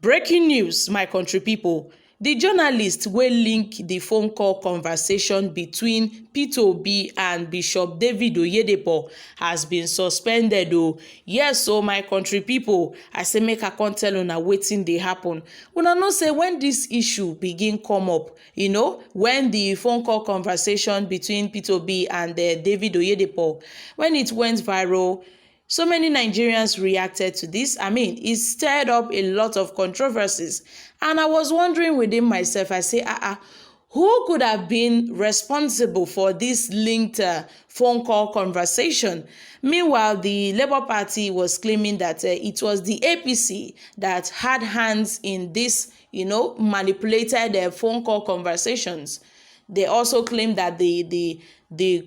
Breaking news, my country people. The journalist wey link the phone call conversation between Peter Obi and Bishop David Oyedepo has been suspended o. Yes o, my country people, I say make I come tell una wetin dey happen. Una know say when this issue begin come up, when the phone call conversation between Peter Obi and David Oyedepo, when it went viral, so many Nigerians reacted to this. It stirred up a lot of controversies. And I was wondering within myself, I say, who could have been responsible for this linked phone call conversation? Meanwhile, the Labour Party was claiming that it was the APC that had hands in this, manipulated phone call conversations. They also claimed that the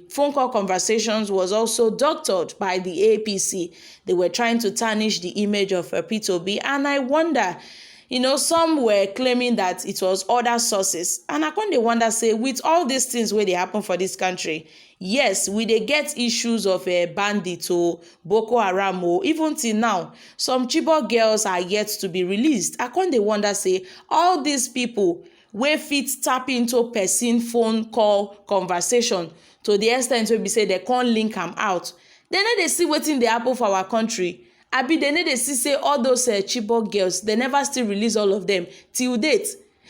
phone call conversations was also doctored by the APC. They were trying to tarnish the image of Peter Obi. And I wonder, some were claiming that it was other sources. And I kind of wonder, say, with all these things where they happen for this country, yes, we dey get issues of bandit or Boko Haram or even till now, some Chibok girls are yet to be released. I kind of wonder, say, all these people wey fit tap into person phone call conversation to the extent wey be say they can't link am out. They no dey see wetin dey happen for our country. Abi they no dey see say all those Chibok girls, they never still release all of them till date.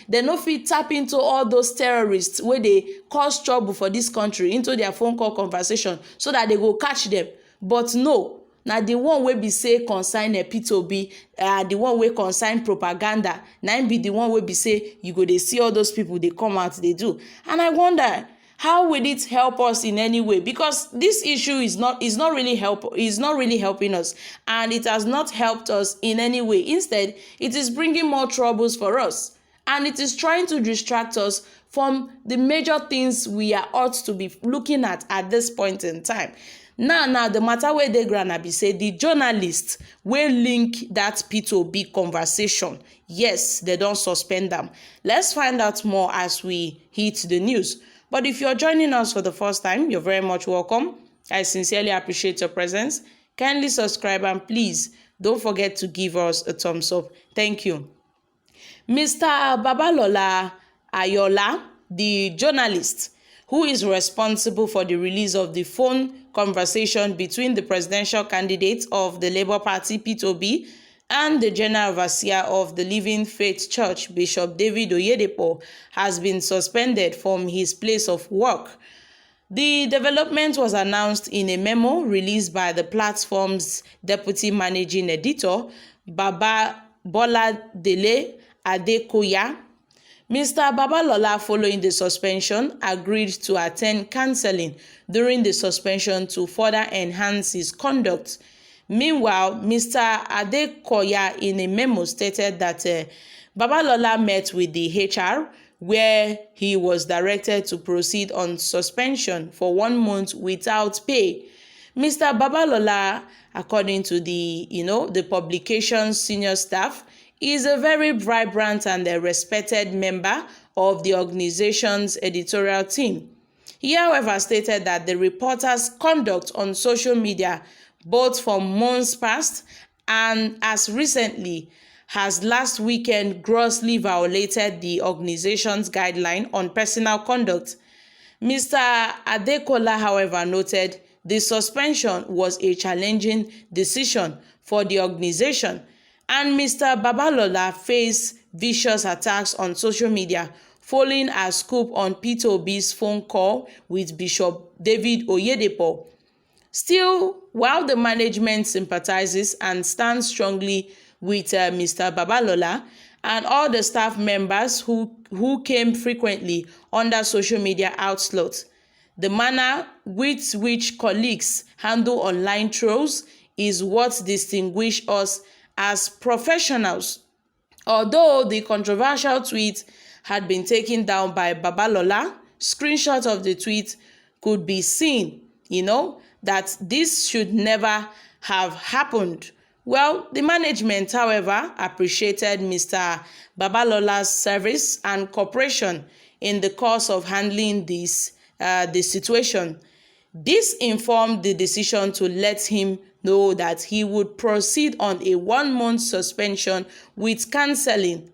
They no fit tap into all those terrorists wey dey cause trouble for this country into their phone call conversation so that they go catch them. But no, na the one wey be say consign Peter Obi, the one wey consign propaganda, na im be the one wey be say you go dey see all those people dey come out dey do. And I wonder, how will it help us in any way? Because this issue is not really helping us, and it has not helped us in any way. Instead, it is bringing more troubles for us, and it is trying to distract us from the major things we are ought to be looking at this point in time. Now, the matter where they ground be say the journalists will link that Peter Obi conversation. Yes, they don't suspend them. Let's find out more as we hit the news. But if you're joining us for the first time, you're very much welcome. I sincerely appreciate your presence. Kindly subscribe and please don't forget to give us a thumbs up. Thank you. Mr. Babalola Ayola, the journalist who is responsible for the release of the phone conversation between the presidential candidate of the Labour Party, Peter Obi, and the General Overseer of the Living Faith Church, Bishop David Oyedepo, has been suspended from his place of work. The development was announced in a memo released by the platform's deputy managing editor, Baba Bola Dele Adekoya. Mr. Babalola, following the suspension, agreed to attend counseling during the suspension to further enhance his conduct. Meanwhile, Mr. Adekoya in a memo stated that Babalola met with the HR where he was directed to proceed on suspension for 1 month without pay. Mr. Babalola, according to the publication's senior staff, is a very vibrant and a respected member of the organization's editorial team. He, however, stated that the reporter's conduct on social media, both for months past and as recently, has last weekend grossly violated the organization's guideline on personal conduct. Mr. Adekola, however, noted the suspension was a challenging decision for the organization, and Mr. Babalola faced vicious attacks on social media following a scoop on Peter Obi's phone call with Bishop David Oyedepo. Still, while the management sympathizes and stands strongly with Mr. Babalola and all the staff members who came frequently under social media outlets, the manner with which colleagues handle online trolls is what distinguishes us as professionals. Although the controversial tweet had been taken down by Babalola, screenshot of the tweet could be seen, that this should never have happened. Well, the management, however, appreciated Mr. Babalola's service and cooperation in the course of handling the situation. This informed the decision to let him know that he would proceed on a 1-month suspension with cancelling.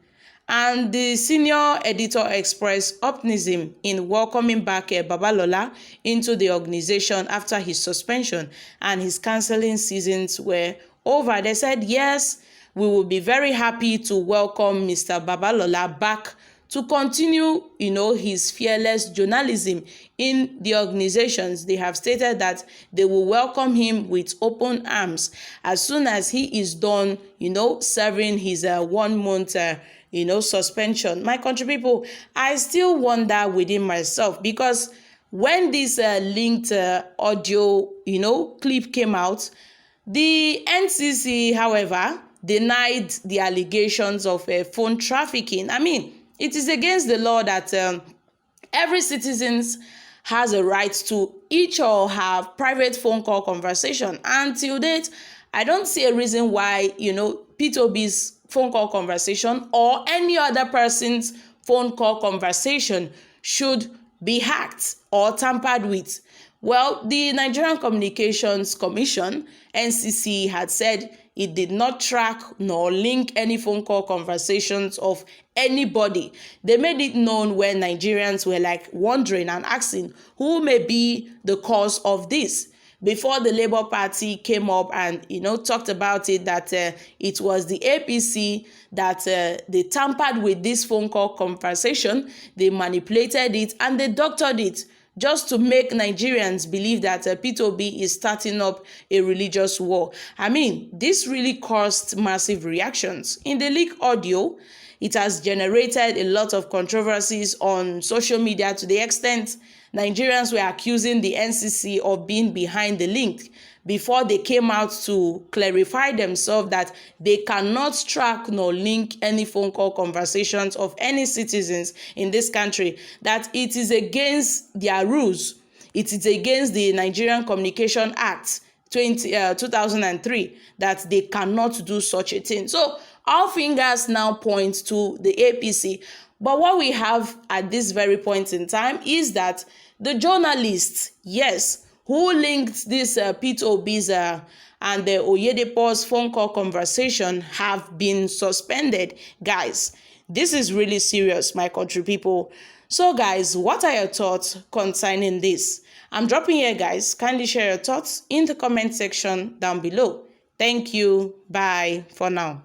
And the senior editor expressed optimism in welcoming back Babalola into the organization after his suspension and his cancelling seasons were over. They said, yes, we will be very happy to welcome Mr. Babalola back to continue, his fearless journalism in the organizations. They have stated that they will welcome him with open arms as soon as he is done, serving his 1-month suspension. My country people, I still wonder within myself, because when this linked audio, clip came out, the NCC, however, denied the allegations of phone trafficking. I mean, it is against the law that every citizen has a right to each or have private phone call conversation. And till date, I don't see a reason why, P2B's phone call conversation or any other person's phone call conversation should be hacked or tampered with. Well, the Nigerian Communications Commission, NCC, had said it did not track nor link any phone call conversations of anybody. They made it known when Nigerians were wondering and asking who may be the cause of this. Before the Labour Party came up and talked about it, that it was the APC that they tampered with this phone call conversation, they manipulated it and they doctored it just to make Nigerians believe that P2B is starting up a religious war. I mean, this really caused massive reactions. In the leaked audio, it has generated a lot of controversies on social media, to the extent Nigerians were accusing the NCC of being behind the link before they came out to clarify themselves that they cannot track nor link any phone call conversations of any citizens in this country, that it is against their rules. It is against the Nigerian Communication Act 2003 that they cannot do such a thing. So all fingers now point to the APC. But what we have at this very point in time is that the journalists, yes, who linked this P2B's and the Oyedepo's phone call conversation have been suspended. Guys, this is really serious, my country people. So guys, what are your thoughts concerning this? I'm dropping here, guys. Kindly share your thoughts in the comment section down below. Thank you. Bye for now.